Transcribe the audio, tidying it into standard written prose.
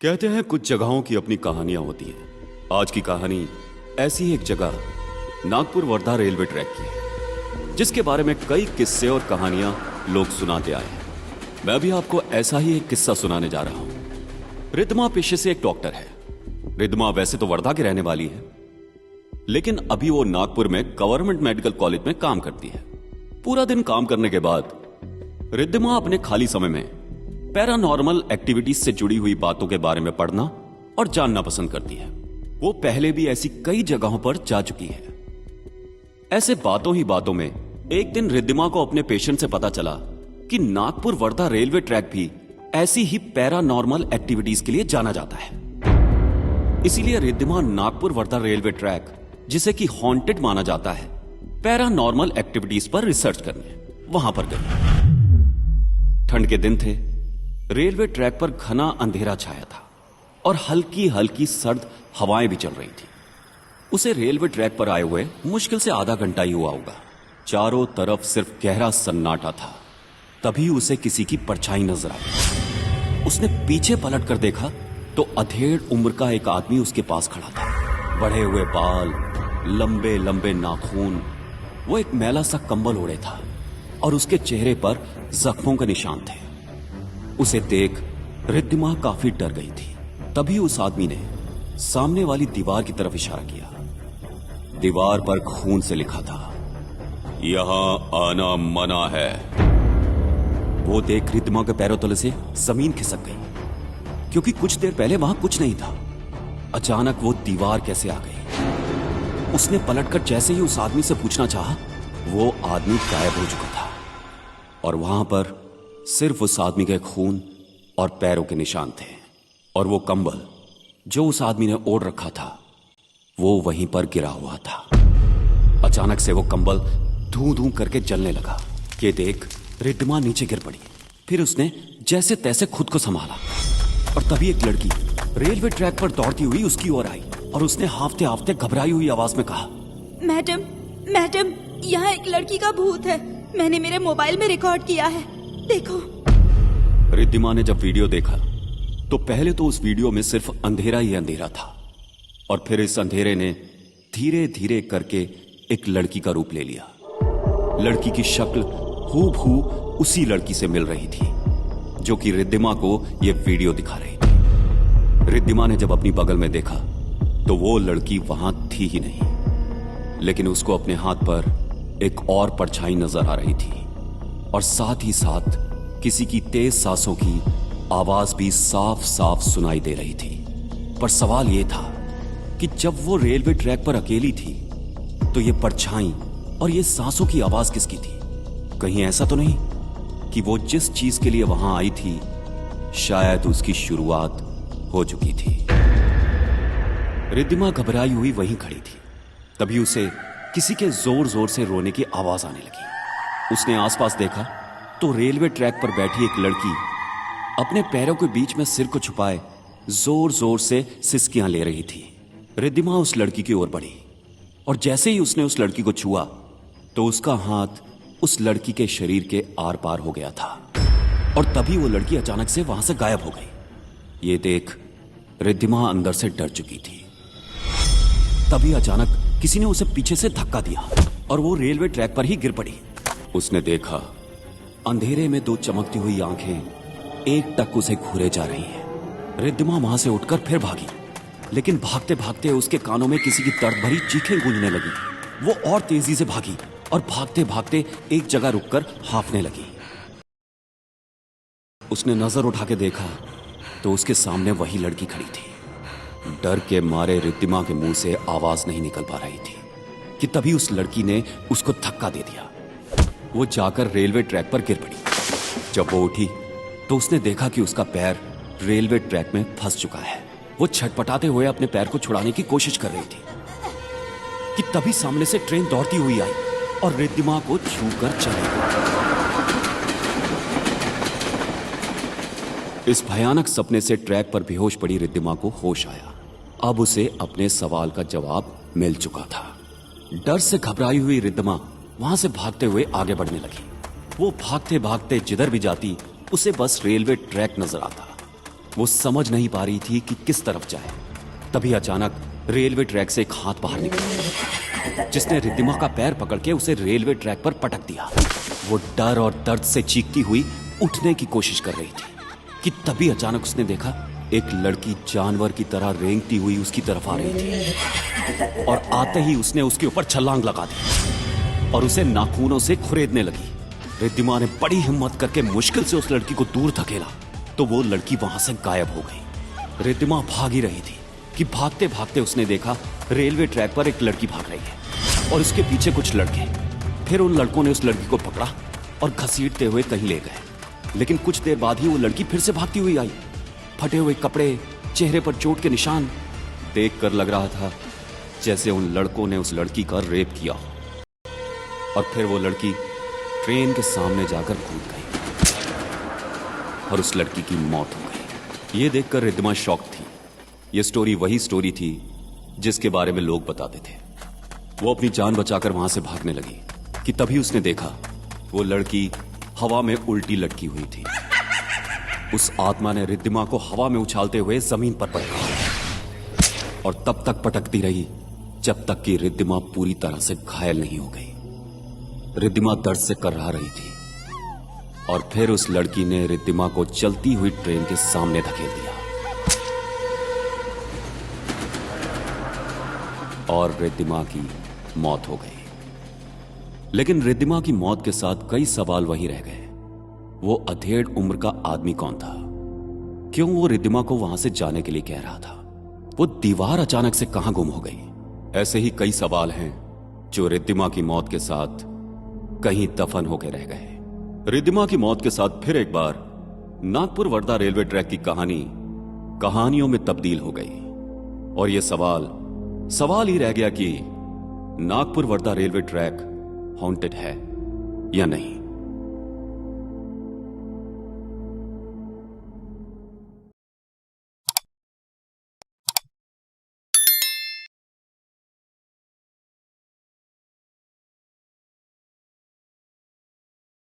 कहते हैं कुछ जगहों की अपनी कहानियां होती हैं। आज की कहानी ऐसी एक जगह नागपुर वर्धा रेलवे ट्रैक की है, जिसके बारे में कई किस्से और कहानियां लोग सुनाते आए हैं। मैं भी आपको ऐसा ही एक किस्सा सुनाने जा रहा हूं। रिद्धिमा पेशे से एक डॉक्टर है। रिद्धिमा वैसे तो वर्धा की रहने वाली है, लेकिन अभी वो नागपुर में गवर्नमेंट मेडिकल कॉलेज में काम करती है। पूरा दिन काम करने के बाद रिद्धिमा अपने खाली समय में पैरानॉर्मल एक्टिविटीज से जुड़ी हुई बातों के बारे में पढ़ना और जानना पसंद करती है। वो पहले भी ऐसी कई जगहों पर जा चुकी है। ऐसे बातों ही बातों में एक दिन रिद्धिमा को अपने पेशेंट से पता चला कि नागपुर वर्धा रेलवे ट्रैक भी ऐसी ही पैरानॉर्मल एक्टिविटीज के लिए जाना जाता है। इसीलिए रिद्धिमा नागपुर वर्धा रेलवे ट्रैक, जिसे कि हॉन्टेड माना जाता है, पैरानॉर्मल एक्टिविटीज पर रिसर्च करने वहां पर गई। ठंड के दिन थे। रेलवे ट्रैक पर घना अंधेरा छाया था और हल्की हल्की सर्द हवाएं भी चल रही थी। उसे रेलवे ट्रैक पर आए हुए मुश्किल से आधा घंटा ही हुआ होगा। चारों तरफ सिर्फ गहरा सन्नाटा था। तभी उसे किसी की परछाई नजर आई। उसने पीछे पलट कर देखा तो अधेड़ उम्र का एक आदमी उसके पास खड़ा था। बढ़े हुए बाल, लंबे लंबे नाखून। वो एक मैला सा कंबल ओढ़े था और उसके चेहरे पर जख्मों के निशान थे। उसे देख रिद्धिमा काफी डर गई थी। तभी उस आदमी ने सामने वाली दीवार की तरफ इशारा किया। दीवार पर खून से लिखा था, यहां आना मना है। वो देख रिद्धिमा के पैरों तले से जमीन खिसक गई, क्योंकि कुछ देर पहले वहां कुछ नहीं था। अचानक वो दीवार कैसे आ गई? उसने पलटकर जैसे ही उस आदमी से पूछना चाहा, वो आदमी गायब हो चुका था और वहां पर सिर्फ उस आदमी के खून और पैरों के निशान थे। और वो कंबल जो उस आदमी ने ओढ़ रखा था, वो वहीं पर गिरा हुआ था। अचानक से वो कंबल धू धू करके जलने लगा। ये देख रिद्धिमा नीचे गिर पड़ी। फिर उसने जैसे तैसे खुद को संभाला और तभी एक लड़की रेलवे ट्रैक पर दौड़ती हुई उसकी ओर आई और उसने हाफते हाफते घबराई हुई आवाज में कहा, मैडम, मैडम, यहाँ एक लड़की का भूत है। मैंने मेरे मोबाइल में रिकॉर्ड किया है, देखो। रिद्धिमा ने जब वीडियो देखा तो पहले तो उस वीडियो में सिर्फ अंधेरा ही अंधेरा था, और फिर इस अंधेरे ने धीरे धीरे करके एक लड़की का रूप ले लिया। लड़की की शक्ल हूबहू उसी लड़की से मिल रही थी जो कि रिद्धिमा को यह वीडियो दिखा रही थी। रिद्धिमा ने जब अपनी बगल में देखा तो वो लड़की वहां थी ही नहीं, लेकिन उसको अपने हाथ पर एक और परछाई नजर आ रही थी और साथ ही साथ किसी की तेज सांसों की आवाज भी साफ साफ सुनाई दे रही थी। पर सवाल यह था कि जब वो रेलवे ट्रैक पर अकेली थी तो ये परछाई और ये सांसों की आवाज किसकी थी? कहीं ऐसा तो नहीं कि वो जिस चीज के लिए वहां आई थी, शायद उसकी शुरुआत हो चुकी थी। रिद्धिमा घबराई हुई वहीं खड़ी थी। तभी उसे किसी के जोर जोर से रोने की आवाज आने लगी। उसने आसपास देखा तो रेलवे ट्रैक पर बैठी एक लड़की अपने पैरों के बीच में सिर को छुपाए जोर जोर से सिसकियां ले रही थी। रिद्धिमा उस लड़की की ओर बढ़ी और जैसे ही उसने उस लड़की को छुआ तो उसका हाथ उस लड़की के शरीर के आर पार हो गया था और तभी वो लड़की अचानक से वहां से गायब हो गई। ये देख रिद्धिमा अंदर से डर चुकी थी। तभी अचानक किसी ने उसे पीछे से धक्का दिया और वो रेलवे ट्रैक पर ही गिर पड़ी। उसने देखा अंधेरे में दो चमकती हुई आंखें एक टक उसे घूरे जा रही हैं। रिद्धिमा वहां से उठकर फिर भागी, लेकिन भागते भागते उसके कानों में किसी की दर्द भरी चीखें गूंजने लगी। वो और तेजी से भागी और भागते भागते एक जगह रुककर हांफने लगी। उसने नजर उठा के देखा तो उसके सामने वही लड़की खड़ी थी। डर के मारे रिद्धिमा के मुंह से आवाज नहीं निकल पा रही थी कि तभी उस लड़की ने उसको धक्का दे दिया। वो जाकर रेलवे ट्रैक पर गिर पड़ी। जब वो उठी तो उसने देखा कि उसका पैर रेलवे ट्रैक में फंस चुका है। वो छटपटाते हुए अपने पैर को छुड़ाने की कोशिश कर रही थी कि तभी सामने से ट्रेन दौड़ती हुई आई और रिद्धिमा को छूकर चली गई। इस भयानक सपने से ट्रैक पर बेहोश पड़ी रिद्धिमा को होश आया। अब उसे अपने सवाल का जवाब मिल चुका था। डर से घबराई हुई रिद्धिमा वहां से भागते हुए आगे बढ़ने लगी। वो भागते भागते जिधर भी जाती उसे बस रेलवे ट्रैक नजर आता। वो समझ नहीं पा रही थी कि किस तरफ जाए। तभी अचानक रेलवे ट्रैक से एक हाथ बाहर निकला, जिसने रिद्धिमा का पैर पकड़ के उसे रेलवे ट्रैक पर पटक दिया। वो डर और दर्द से चीखती हुई उठने की कोशिश कर रही थी कि तभी अचानक उसने देखा एक लड़की जानवर की तरह रेंगती हुई उसकी तरफ आ रही थी, और आते ही उसने उसके ऊपर छलांग लगा दी और उसे नाखूनों से खुरेदने लगी। रिद्धिमा ने बड़ी हिम्मत करके मुश्किल से उस लड़की को दूर धकेला तो वो लड़की वहां से गायब हो गई। रिद्धिमा भाग ही रही थी कि भागते भागते उसने देखा रेलवे ट्रैक पर एक लड़की भाग रही है और उसके पीछे कुछ लड़के। फिर उन लड़कों ने उस लड़की को पकड़ा और घसीटते हुए कहीं ले गए। लेकिन कुछ देर बाद ही वो लड़की फिर से भागती हुई आई। फटे हुए कपड़े, चेहरे पर चोट के निशान देखकर लग रहा था जैसे उन लड़कों ने उस लड़की का रेप किया हो। और फिर वो लड़की ट्रेन के सामने जाकर कूद गई और उस लड़की की मौत हो गई। ये देखकर रिद्धिमा शॉक थी। ये स्टोरी वही स्टोरी थी जिसके बारे में लोग बताते थे। वो अपनी जान बचाकर वहां से भागने लगी कि तभी उसने देखा वो लड़की हवा में उल्टी लटकी हुई थी। उस आत्मा ने रिद्धिमा को हवा में उछालते हुए जमीन पर पटका और तब तक पटकती रही जब तक कि रिद्धिमा पूरी तरह से घायल नहीं हो गई। रिद्धिमा दर्द से कर्रा रही थी और फिर उस लड़की ने रिद्धिमा को चलती हुई ट्रेन के सामने धकेल दिया और रिद्धिमा की मौत हो गई। लेकिन रिद्धिमा की मौत के साथ कई सवाल वही रह गए। वो अधेड़ उम्र का आदमी कौन था? क्यों वो रिद्धिमा को वहां से जाने के लिए कह रहा था? वो दीवार अचानक से कहां गुम हो गई? ऐसे ही कई सवाल हैं जो रिद्धिमा की मौत के साथ कहीं दफन होकर रह गए। रिद्धिमा की मौत के साथ फिर एक बार नागपुर वर्धा रेलवे ट्रैक की कहानी कहानियों में तब्दील हो गई और यह सवाल ही रह गया कि Nagpur Wardha railway track haunted है या नहीं।